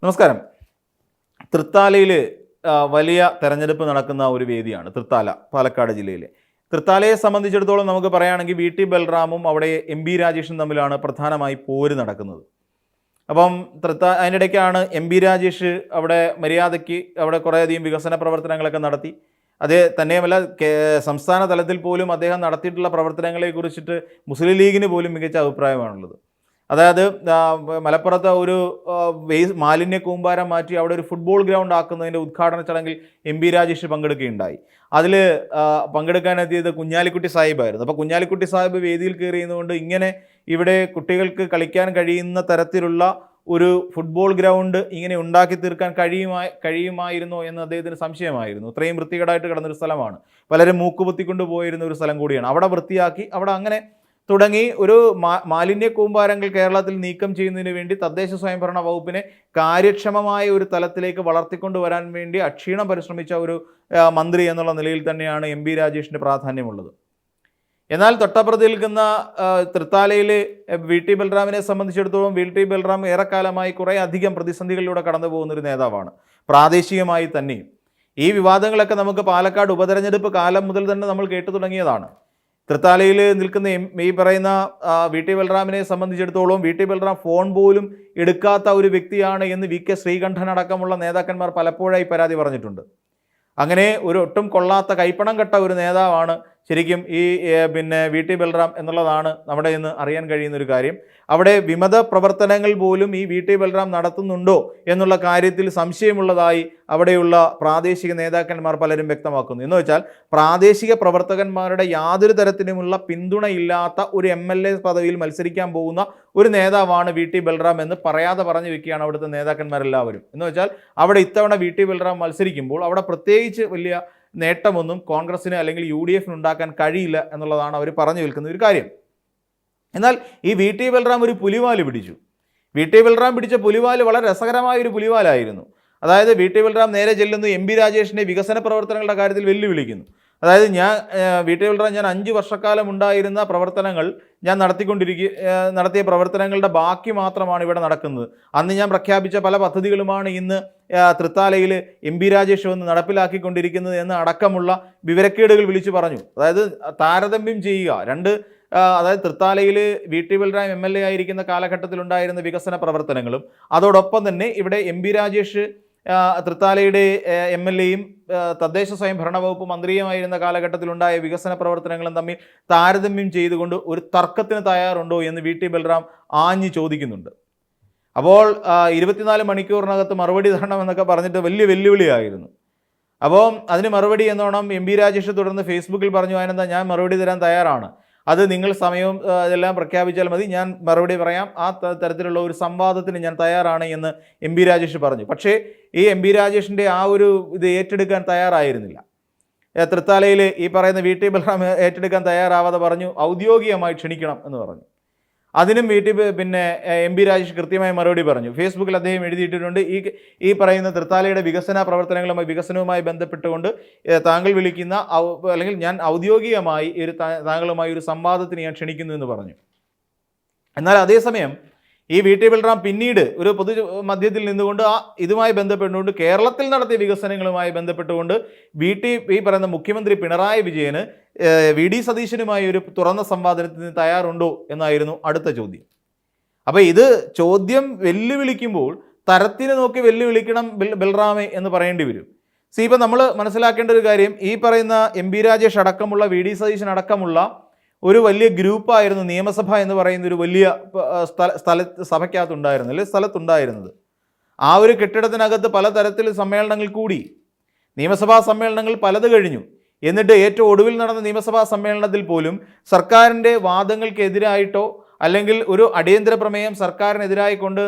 നമസ്കാരം. തൃത്താലയിൽ വലിയ തെരഞ്ഞെടുപ്പ് നടക്കുന്ന ഒരു വേദിയാണ് തൃത്താല, പാലക്കാട് ജില്ലയിലെ. തൃത്താലയെ സംബന്ധിച്ചിടത്തോളം നമുക്ക് പറയുകയാണെങ്കിൽ വി ടി ബൽറാമും അവിടെ എം ബി രാജേഷും തമ്മിലാണ് പ്രധാനമായി പോര് നടക്കുന്നത്. അപ്പം അതിൻ്റെ ഇടയ്ക്കാണ് എം ബി രാജേഷ് അവിടെ മര്യാദയ്ക്ക് അവിടെ കുറേയധികം വികസന പ്രവർത്തനങ്ങളൊക്കെ നടത്തി. അതേ തന്നെയുമല്ല, സംസ്ഥാന തലത്തിൽ പോലും അദ്ദേഹം നടത്തിയിട്ടുള്ള പ്രവർത്തനങ്ങളെ കുറിച്ചിട്ട് മുസ്ലിം ലീഗിന് പോലും മികച്ച അഭിപ്രായമാണുള്ളത്. അതായത് മലപ്പുറത്ത് ഒരു മാലിന്യ കൂമ്പാരം മാറ്റി അവിടെ ഒരു ഫുട്ബോൾ ഗ്രൗണ്ട് ആക്കുന്നതിൻ്റെ ഉദ്ഘാടന ചടങ്ങിൽ എം ബി രാജേഷ് പങ്കെടുക്കുകയുണ്ടായി. അതിൽ പങ്കെടുക്കാനെത്തിയത് കുഞ്ഞാലിക്കുട്ടി സാഹിബായിരുന്നു. അപ്പോൾ കുഞ്ഞാലിക്കുട്ടി സാഹിബ് വേദിയിൽ കയറിയതുകൊണ്ട് ഇങ്ങനെ ഇവിടെ കുട്ടികൾക്ക് കളിക്കാൻ കഴിയുന്ന തരത്തിലുള്ള ഒരു ഫുട്ബോൾ ഗ്രൗണ്ട് ഇങ്ങനെ ഉണ്ടാക്കി തീർക്കാൻ കഴിയുമായിരുന്നോ എന്ന് അദ്ദേഹത്തിന് സംശയമായിരുന്നു. ഇത്രയും വൃത്തികേടായിട്ട് കിടന്നൊരു സ്ഥലമാണ്, പലരും മൂക്കുപൊത്തിക്കൊണ്ട് പോയിരുന്ന ഒരു സ്ഥലം കൂടിയാണ്. അവിടെ വൃത്തിയാക്കി അവിടെ അങ്ങനെ തുടങ്ങി ഒരു മാലിന്യ കൂമ്പാരങ്ങൾ കേരളത്തിൽ നീക്കം ചെയ്യുന്നതിന് വേണ്ടി തദ്ദേശ സ്വയംഭരണ വകുപ്പിനെ കാര്യക്ഷമമായ ഒരു തലത്തിലേക്ക് വളർത്തിക്കൊണ്ടുവരാൻ വേണ്ടി അക്ഷീണം പരിശ്രമിച്ച ഒരു മന്ത്രി എന്നുള്ള നിലയിൽ തന്നെയാണ് എം ബി രാജേഷിൻ്റെ പ്രാധാന്യമുള്ളത്. എന്നാൽ തൊട്ടപ്പുറത്ത് നിൽക്കുന്ന തൃത്താലയിൽ വി ടി ബൽറാമിനെ സംബന്ധിച്ചിടത്തോളം വി ടി ബൽറാം ഏറെക്കാലമായി കുറേ അധികം പ്രതിസന്ധികളിലൂടെ കടന്നു പോകുന്നൊരു നേതാവാണ്, പ്രാദേശികമായി തന്നെയും. ഈ വിവാദങ്ങളൊക്കെ നമുക്ക് പാലക്കാട് ഉപതെരഞ്ഞെടുപ്പ് കാലം മുതൽ തന്നെ നമ്മൾ കേട്ടു തുടങ്ങിയതാണ്. തൃത്താലയിൽ നിൽക്കുന്ന ഈ പറയുന്ന വി ടി ബൽറാമിനെ സംബന്ധിച്ചിടത്തോളം വി ടി ബൽറാം ഫോൺ പോലും എടുക്കാത്ത ഒരു വ്യക്തിയാണ് എന്ന് വി കെ ശ്രീകണ്ഠൻ അടക്കമുള്ള നേതാക്കന്മാർ പലപ്പോഴായി പരാതി പറഞ്ഞിട്ടുണ്ട്. അങ്ങനെ ഒരു ഒട്ടും കൊള്ളാത്ത കൈപ്പണം കെട്ട ഒരു നേതാവാണ് ശരിക്കും ഈ വി ടി ബൽറാം എന്നുള്ളതാണ് നമ്മുടെ ഇന്ന് അറിയാൻ കഴിയുന്നൊരു കാര്യം. അവിടെ വിമത പ്രവർത്തനങ്ങൾ പോലും ഈ വി ടി ബൽറാം നടത്തുന്നുണ്ടോ എന്നുള്ള കാര്യത്തിൽ സംശയമുള്ളതായി അവിടെയുള്ള പ്രാദേശിക നേതാക്കന്മാർ പലരും വ്യക്തമാക്കുന്നു. എന്ന് വെച്ചാൽ പ്രാദേശിക പ്രവർത്തകന്മാരുടെ യാതൊരു തരത്തിലുമുള്ള പിന്തുണയില്ലാത്ത ഒരു MLA പദവിയിൽ മത്സരിക്കാൻ പോകുന്ന ഒരു നേതാവാണ് വി ടി ബൽറാം എന്ന് പറയാതെ പറഞ്ഞു വെക്കുകയാണ് അവിടുത്തെ നേതാക്കന്മാരെല്ലാവരും. എന്ന് വെച്ചാൽ അവിടെ ഇത്തവണ വി ടി ബൽറാം മത്സരിക്കുമ്പോൾ അവിടെ പ്രത്യേകിച്ച് വലിയ നേട്ടമൊന്നും കോൺഗ്രസിന് അല്ലെങ്കിൽ UDF ഉണ്ടാക്കാൻ കഴിയില്ല എന്നുള്ളതാണ് അവർ പറഞ്ഞു നിൽക്കുന്ന ഒരു കാര്യം. എന്നാൽ ഈ വി ടി ബൽറാം ഒരു പുലിവാല് പിടിച്ചു. വി ടി ബൽറാം പിടിച്ച പുലിവാല് വളരെ രസകരമായ ഒരു പുലിവാലായിരുന്നു. അതായത് വി ടി ബൽറാം നേരെ ചെല്ലുന്നു, എം ബി രാജേഷിനെ വികസന പ്രവർത്തനങ്ങളുടെ കാര്യത്തിൽ വെല്ലുവിളിക്കുന്നു. അതായത് വി ടി ബൽറാം ഞാൻ 5 വർഷക്കാലം ഉണ്ടായിരുന്ന പ്രവർത്തനങ്ങൾ ഞാൻ നടത്തിയ പ്രവർത്തനങ്ങളുടെ ബാക്കി മാത്രമാണ് ഇവിടെ നടക്കുന്നത്. അന്ന് ഞാൻ പ്രഖ്യാപിച്ച പല പദ്ധതികളുമാണ് ഇന്ന് തൃത്താലയിൽ എം ബി രാജേഷ് വന്ന് നടപ്പിലാക്കിക്കൊണ്ടിരിക്കുന്നത് എന്ന് അടക്കമുള്ള വിവരക്കേടുകൾ വിളിച്ചു പറഞ്ഞു. അതായത് താരതമ്യം ചെയ്യുക അതായത് തൃത്താലയിൽ വി ടി ബൽറാം MLA ആയിരിക്കുന്ന കാലഘട്ടത്തിലുണ്ടായിരുന്ന വികസന പ്രവർത്തനങ്ങളും അതോടൊപ്പം തന്നെ ഇവിടെ എം ബി രാജേഷ് തൃത്താലയുടെ MLAയും തദ്ദേശ സ്വയംഭരണ വകുപ്പ് മന്ത്രിയുമായിരുന്ന കാലഘട്ടത്തിലുണ്ടായ വികസന പ്രവർത്തനങ്ങളും തമ്മിൽ താരതമ്യം ചെയ്തുകൊണ്ട് ഒരു തർക്കത്തിന് തയ്യാറുണ്ടോ എന്ന് വി ടി ബൽറാം ആഞ്ഞു ചോദിക്കുന്നുണ്ട്. അപ്പോൾ 24 മണിക്കൂറിനകത്ത് മറുപടി തരണമെന്നൊക്കെ പറഞ്ഞിട്ട് വലിയ വെല്ലുവിളിയായിരുന്നു. അപ്പോൾ അതിന് മറുപടി എന്നോണം എം ബി രാജേഷ് തുടർന്ന് ഫേസ്ബുക്കിൽ പറഞ്ഞു, അതിനെന്താ ഞാൻ മറുപടി തരാൻ തയ്യാറാണ്, അത് നിങ്ങൾ സമയവും ഇതെല്ലാം പ്രഖ്യാപിച്ചാൽ മതി, ഞാൻ മറുപടി പറയാം, ആ തരത്തിലുള്ള ഒരു സംവാദത്തിന് ഞാൻ തയ്യാറാണ് എന്ന് എം ബി രാജേഷ് പറഞ്ഞു. പക്ഷേ ഈ എം ബി രാജേഷിൻ്റെ ആ ഒരു ഇത് ഏറ്റെടുക്കാൻ തയ്യാറായിരുന്നില്ല. തൃത്താലയിൽ ഈ പറയുന്ന വി ടി ബൽറാം ഏറ്റെടുക്കാൻ തയ്യാറാവാതെ പറഞ്ഞു ഔദ്യോഗികമായി ക്ഷണിക്കണം എന്ന് പറഞ്ഞു. അതിനും എം ബി രാജേഷ് കൃത്യമായി മറുപടി പറഞ്ഞു. ഫേസ്ബുക്കിൽ അദ്ദേഹം എഴുതിയിട്ടുണ്ട്, ഈ പറയുന്ന തൃത്താലയുടെ വികസനവുമായി ബന്ധപ്പെട്ടുകൊണ്ട് താങ്കൾ വിളിക്കുന്ന അല്ലെങ്കിൽ ഞാൻ ഔദ്യോഗികമായി താങ്കളുമായി ഒരു സംവാദത്തിന് ഞാൻ ക്ഷണിക്കുന്നു എന്ന് പറഞ്ഞു. എന്നാൽ അതേസമയം ഈ വി ടി ബൽറാം പിന്നീട് ഒരു പൊതു മധ്യത്തിൽ നിന്നുകൊണ്ട് ഇതുമായി ബന്ധപ്പെട്ടുകൊണ്ട് കേരളത്തിൽ നടത്തിയ വികസനങ്ങളുമായി ബന്ധപ്പെട്ടുകൊണ്ട് ഈ പറയുന്ന മുഖ്യമന്ത്രി പിണറായി വിജയന് വി ഡി സതീശനുമായി ഒരു തുറന്ന സംവാദത്തിന് തയ്യാറുണ്ടോ എന്നായിരുന്നു അടുത്ത ചോദ്യം. അപ്പോൾ ഇത് ചോദ്യം വെല്ലുവിളിക്കുമ്പോൾ തരത്തിന് നോക്കി വെല്ലുവിളിക്കണം ബൽറാമെ എന്ന് പറയേണ്ടി വരും. ഇപ്പം നമ്മൾ മനസ്സിലാക്കേണ്ട ഒരു കാര്യം, ഈ പറയുന്ന എം ബി രാജേഷ് അടക്കമുള്ള വി ഡി സതീശൻ അടക്കമുള്ള ഒരു വലിയ ഗ്രൂപ്പായിരുന്നു നിയമസഭ എന്ന് പറയുന്ന ഒരു വലിയ സ്ഥലത്തുണ്ടായിരുന്നത്. ആ ഒരു കെട്ടിടത്തിനകത്ത് പലതരത്തിൽ സമ്മേളനങ്ങൾ കൂടി, നിയമസഭാ സമ്മേളനങ്ങൾ പലത് കഴിഞ്ഞു. എന്നിട്ട് ഏറ്റവും ഒടുവിൽ നടന്ന നിയമസഭാ സമ്മേളനത്തിൽ പോലും സർക്കാരിൻ്റെ വാദങ്ങൾക്കെതിരായിട്ടോ അല്ലെങ്കിൽ ഒരു അടിയന്തര പ്രമേയം സർക്കാരിനെതിരായി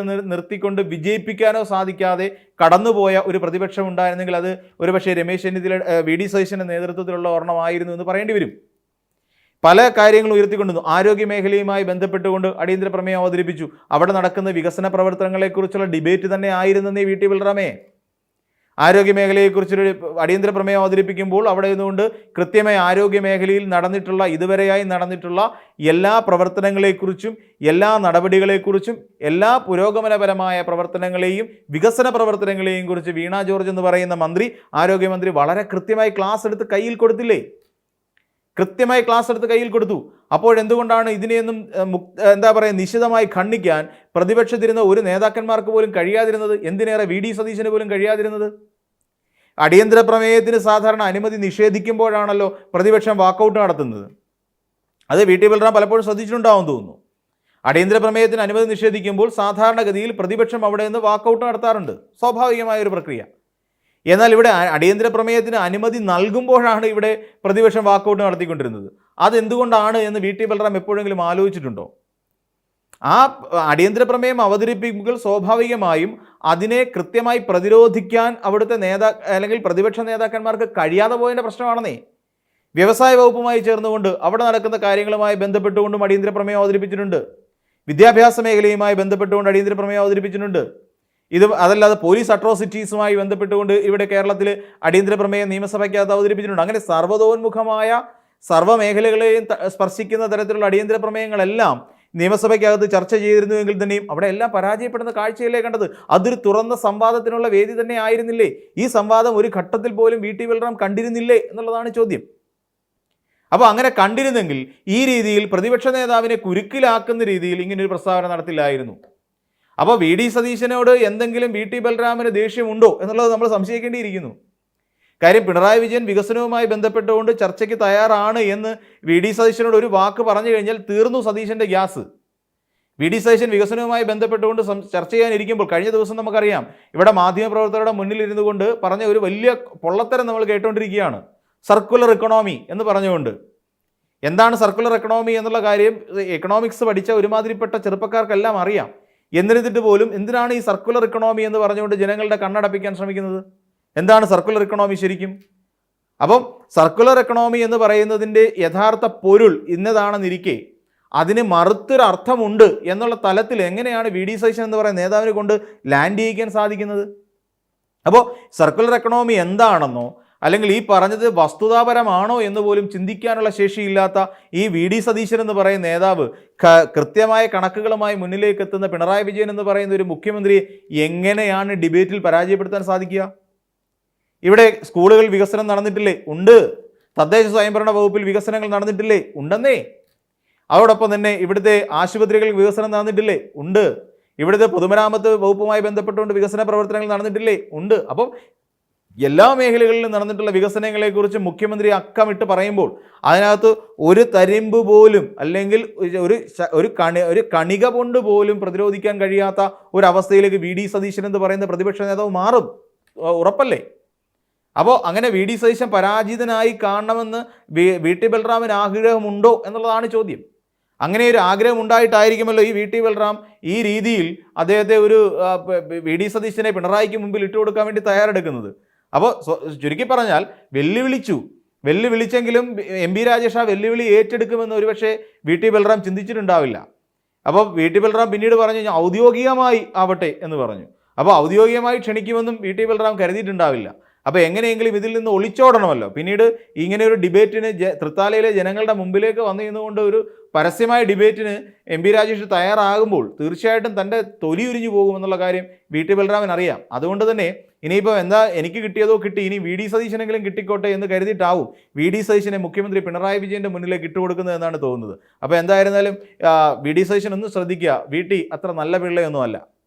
നിർത്തിക്കൊണ്ട് വിജയിപ്പിക്കാനോ സാധിക്കാതെ കടന്നുപോയ ഒരു പ്രതിപക്ഷം ഉണ്ടായിരുന്നെങ്കിൽ അത് ഒരുപക്ഷെ രമേശ് ചെന്നിത്തല വി ഡി സതീശൻ്റെ നേതൃത്വത്തിലുള്ള ഒരെണ്ണമായിരുന്നു എന്ന് പറയേണ്ടി വരും. പല കാര്യങ്ങളും ഉയർത്തിക്കൊണ്ടുവന്നു. ആരോഗ്യ മേഖലയുമായി ബന്ധപ്പെട്ടുകൊണ്ട് അടിയന്തര പ്രമേയം അവതരിപ്പിച്ചു. അവിടെ നടക്കുന്ന വികസന പ്രവർത്തനങ്ങളെക്കുറിച്ചുള്ള ഡിബേറ്റ് തന്നെ ആയിരുന്നേ വി ടി ബൽറാമേ. ആരോഗ്യ മേഖലയെക്കുറിച്ചൊരു അടിയന്തര പ്രമേയം അവതരിപ്പിക്കുമ്പോൾ അവിടെ നിന്നുകൊണ്ട് കൃത്യമായി ആരോഗ്യ മേഖലയിൽ നടന്നിട്ടുള്ള ഇതുവരെയായി നടന്നിട്ടുള്ള എല്ലാ പ്രവർത്തനങ്ങളെക്കുറിച്ചും എല്ലാ നടപടികളെക്കുറിച്ചും എല്ലാ പുരോഗമനപരമായ പ്രവർത്തനങ്ങളെയും വികസന പ്രവർത്തനങ്ങളെയും കുറിച്ച് വീണ ജോർജ് എന്ന് പറയുന്ന മന്ത്രി, ആരോഗ്യമന്ത്രി വളരെ കൃത്യമായി ക്ലാസ് എടുത്ത് കയ്യിൽ കൊടുത്തില്ലേ? കൃത്യമായി ക്ലാസ് എടുത്ത് കയ്യിൽ കൊടുത്തു. അപ്പോഴെന്തുകൊണ്ടാണ് ഇതിനെയൊന്നും എന്താ പറയുക നിശിതമായി ഖണ്ഡിക്കാൻ പ്രതിപക്ഷത്തിരുന്ന ഒരു നേതാക്കന്മാർക്ക് പോലും കഴിയാതിരുന്നത്? എന്തിനേറെ വി ഡി സതീശന് പോലും കഴിയാതിരുന്നത്? അടിയന്തര പ്രമേയത്തിന് സാധാരണ അനുമതി നിഷേധിക്കുമ്പോഴാണല്ലോ പ്രതിപക്ഷം വാക്കൗട്ട് നടത്തുന്നത്. അത് വി ടി ബൽറാം പലപ്പോഴും ശ്രദ്ധിച്ചിട്ടുണ്ടാവും തോന്നുന്നു. അടിയന്തര പ്രമേയത്തിന് അനുമതി നിഷേധിക്കുമ്പോൾ സാധാരണഗതിയിൽ പ്രതിപക്ഷം അവിടെ നിന്ന് വാക്കൗട്ട് നടത്താറുണ്ട്, സ്വാഭാവികമായ ഒരു പ്രക്രിയ. എന്നാൽ ഇവിടെ അടിയന്തര പ്രമേയത്തിന് അനുമതി നൽകുമ്പോഴാണ് ഇവിടെ പ്രതിപക്ഷം വാക്കൗട്ട് നടത്തിക്കൊണ്ടിരുന്നത്. അതെന്തുകൊണ്ടാണ് എന്ന് വി ടി ബൽറാം എപ്പോഴെങ്കിലും ആലോചിച്ചിട്ടുണ്ടോ? ആ അടിയന്തര പ്രമേയം അവതരിപ്പിക്കുമ്പോൾ സ്വാഭാവികമായും അതിനെ കൃത്യമായി പ്രതിരോധിക്കാൻ അവിടുത്തെ അല്ലെങ്കിൽ പ്രതിപക്ഷ നേതാക്കന്മാർക്ക് കഴിയാതെ പോയതിൻ്റെ പ്രശ്നമാണെന്നേ. വ്യവസായ വകുപ്പുമായി ചേർന്നുകൊണ്ട് അവിടെ നടക്കുന്ന കാര്യങ്ങളുമായി ബന്ധപ്പെട്ടുകൊണ്ടും അടിയന്തര പ്രമേയം അവതരിപ്പിച്ചിട്ടുണ്ട്. വിദ്യാഭ്യാസ മേഖലയുമായി ബന്ധപ്പെട്ടുകൊണ്ട് അടിയന്തര പ്രമേയം അവതരിപ്പിച്ചിട്ടുണ്ട്. അതല്ലാതെ പോലീസ് അട്രോസിറ്റീസുമായി ബന്ധപ്പെട്ടുകൊണ്ട് ഇവിടെ കേരളത്തിൽ അടിയന്തര പ്രമേയം നിയമസഭയ്ക്കകത്ത് അവതരിപ്പിച്ചിട്ടുണ്ട്. അങ്ങനെ സർവ്വതോന്മുഖമായ സർവ്വമേഖലകളെയും സ്പർശിക്കുന്ന തരത്തിലുള്ള അടിയന്തര പ്രമേയങ്ങളെല്ലാം നിയമസഭയ്ക്കകത്ത് ചർച്ച ചെയ്തിരുന്നുവെങ്കിൽ തന്നെയും അവിടെ എല്ലാം പരാജയപ്പെടുന്ന കാഴ്ചയല്ലേ കണ്ടത്? അതൊരു തുറന്ന സംവാദത്തിനുള്ള വേദി തന്നെ ആയിരുന്നില്ലേ? ഈ സംവാദം ഒരു ഘട്ടത്തിൽ പോലും വി ടി ബൽറാം കണ്ടിരുന്നില്ലേ എന്നുള്ളതാണ് ചോദ്യം. അപ്പോൾ അങ്ങനെ കണ്ടിരുന്നെങ്കിൽ ഈ രീതിയിൽ പ്രതിപക്ഷ നേതാവിനെ കുരുക്കിലാക്കുന്ന രീതിയിൽ ഇങ്ങനൊരു പ്രസ്താവന നടത്തില്ലായിരുന്നു. അപ്പോൾ വി ഡി സതീശനോട് എന്തെങ്കിലും വി ടി ബൽറാമിന് ദേഷ്യമുണ്ടോ എന്നുള്ളത് നമ്മൾ സംശയിക്കേണ്ടിയിരിക്കുന്നു. കാര്യം പിണറായി വിജയൻ വികസനവുമായി ബന്ധപ്പെട്ടുകൊണ്ട് ചർച്ചയ്ക്ക് തയ്യാറാണ് എന്ന് വി ഡി സതീശനോട് ഒരു വാക്ക് പറഞ്ഞു കഴിഞ്ഞാൽ തീർന്നു സതീശൻ്റെ ഗ്യാസ്. വി ഡി സതീശൻ വികസനവുമായി ബന്ധപ്പെട്ടുകൊണ്ട് ചർച്ച ചെയ്യാനിരിക്കുമ്പോൾ കഴിഞ്ഞ ദിവസം നമുക്കറിയാം ഇവിടെ മാധ്യമപ്രവർത്തകരുടെ മുന്നിലിരുന്നു കൊണ്ട് പറഞ്ഞ ഒരു വലിയ പൊള്ളത്തരം നമ്മൾ കേട്ടുകൊണ്ടിരിക്കുകയാണ്. സർക്കുലർ ഇക്കണോമി എന്ന് പറഞ്ഞുകൊണ്ട്. എന്താണ് സർക്കുലർ എക്കണോമി എന്നുള്ള കാര്യം എക്കണോമിക്സ് പഠിച്ച ഒരുമാതിരിപ്പെട്ട ചെറുപ്പക്കാർക്കെല്ലാം അറിയാം. എന്നിരുന്നിട്ട് പോലും എന്തിനാണ് ഈ സർക്കുലർ ഇക്കണോമി എന്ന് പറഞ്ഞുകൊണ്ട് ജനങ്ങളുടെ കണ്ണടപ്പിക്കാൻ ശ്രമിക്കുന്നത്? എന്താണ് സർക്കുലർ ഇക്കണോമി ശരിക്കും? അപ്പം സർക്കുലർ എക്കണോമി എന്ന് പറയുന്നതിൻ്റെ യഥാർത്ഥ പൊരുൾ ഇന്നതാണെന്നിരിക്കെ അതിന് മറുത്തൊരു അർത്ഥമുണ്ട് എന്നുള്ള തലത്തിൽ എങ്ങനെയാണ് വി ഡി സതീശൻ എന്ന് പറയുന്ന നേതാവിനെ കൊണ്ട് ലാൻഡ് ചെയ്യിക്കാൻ സാധിക്കുന്നത്? അപ്പോൾ സർക്കുലർ എക്കണോമി എന്താണെന്നോ അല്ലെങ്കിൽ ഈ പറഞ്ഞത് വസ്തുതാപരമാണോ എന്ന് പോലും ചിന്തിക്കാനുള്ള ശേഷിയില്ലാത്ത ഈ വി ഡി സതീശൻ എന്ന് പറയുന്ന നേതാവ് കൃത്യമായ കണക്കുകളുമായി മുന്നിലേക്ക് എത്തുന്ന പിണറായി വിജയൻ എന്ന് പറയുന്ന ഒരു മുഖ്യമന്ത്രിയെ എങ്ങനെയാണ് ഡിബേറ്റിൽ പരാജയപ്പെടുത്താൻ സാധിക്കുക? ഇവിടെ സ്കൂളുകളിൽ വികസനം നടന്നിട്ടില്ലേ? ഉണ്ട്. തദ്ദേശ സ്വയംഭരണ വകുപ്പിൽ വികസനങ്ങൾ നടന്നിട്ടില്ലേ? ഉണ്ടെന്നേ. അതോടൊപ്പം തന്നെ ഇവിടുത്തെ ആശുപത്രികളിൽ വികസനം നടന്നിട്ടില്ലേ? ഉണ്ട്. ഇവിടുത്തെ പൊതുമരാമത്ത് വകുപ്പുമായി ബന്ധപ്പെട്ടുകൊണ്ട് വികസന പ്രവർത്തനങ്ങൾ നടന്നിട്ടില്ലേ? ഉണ്ട്. അപ്പം എല്ലാ മേഖലകളിലും നടന്നിട്ടുള്ള വികസനങ്ങളെക്കുറിച്ച് മുഖ്യമന്ത്രി അക്കമിട്ട് പറയുമ്പോൾ അതിനകത്ത് ഒരു തരിമ്പ് പോലും അല്ലെങ്കിൽ ഒരു കണിക കൊണ്ട് പോലും പ്രതിരോധിക്കാൻ കഴിയാത്ത ഒരവസ്ഥയിലേക്ക് വി ഡി സതീശൻ എന്ന് പറയുന്ന പ്രതിപക്ഷ നേതാവ് മാറും. ഉറപ്പല്ലേ? അപ്പോൾ അങ്ങനെ വി ഡി സതീശൻ പരാജിതനായി കാണണമെന്ന് വി ടി ബൽറാമിന് ആഗ്രഹമുണ്ടോ എന്നുള്ളതാണ് ചോദ്യം. അങ്ങനെ ഒരു ആഗ്രഹം ഉണ്ടായിട്ടായിരിക്കുമല്ലോ ഈ വി ടി ബൽറാം ഈ രീതിയിൽ അദ്ദേഹത്തെ ഒരു വി ഡി സതീശനെ പിണറായിക്ക് മുമ്പിൽ ഇട്ടുകൊടുക്കാൻ വേണ്ടി തയ്യാറെടുക്കുന്നത്. അപ്പോൾ ചുരുക്കി പറഞ്ഞാൽ വെല്ലുവിളിച്ചെങ്കിലും എം പി രാജേഷ് ആ വെല്ലുവിളി ഏറ്റെടുക്കുമെന്ന് ഒരുപക്ഷെ വി ടി ബൽറാം ചിന്തിച്ചിട്ടുണ്ടാവില്ല. അപ്പോൾ വി ടി ബൽറാം പിന്നീട് പറഞ്ഞു കഴിഞ്ഞാൽ ഔദ്യോഗികമായി ആവട്ടെ എന്ന് പറഞ്ഞു. അപ്പോൾ ഔദ്യോഗികമായി ക്ഷണിക്കുമെന്നും വി ടി ബൽറാം കരുതിയിട്ടുണ്ടാവില്ല. അപ്പോൾ എങ്ങനെയെങ്കിലും ഇതിൽ നിന്ന് ഒളിച്ചോടണമല്ലോ. പിന്നീട് ഇങ്ങനെ ഒരു ഡിബേറ്റിന് തൃത്താലയിലെ ജനങ്ങളുടെ മുമ്പിലേക്ക് വന്നു നിന്നുകൊണ്ട് ഒരു പരസ്യമായ ഡിബേറ്റിന് എം പി രാജേഷ് തയ്യാറാകുമ്പോൾ തീർച്ചയായിട്ടും തൻ്റെ തൊലി ഉരിഞ്ഞു പോകുമെന്നുള്ള കാര്യം വി ടി ബൽറാമിന് അറിയാം. അതുകൊണ്ട് തന്നെ ഇനിയിപ്പോൾ എന്താ എനിക്ക് കിട്ടിയതോ കിട്ടി, ഇനി വി ഡി സതീശനെങ്കിലും കിട്ടിക്കോട്ടെ എന്ന് കരുതിയിട്ടാവും വി ഡി സതീശനെ മുഖ്യമന്ത്രി പിണറായി വിജയൻ്റെ മുന്നിലേക്ക് ഇട്ടുകൊടുക്കുന്നത് എന്നാണ് തോന്നുന്നത്. അപ്പോൾ എന്തായിരുന്നാലും വി ഡി സതീശൻ ഒന്ന് ശ്രദ്ധിക്കുക, വി ടി അത്ര നല്ല പിള്ളയൊന്നുമല്ല.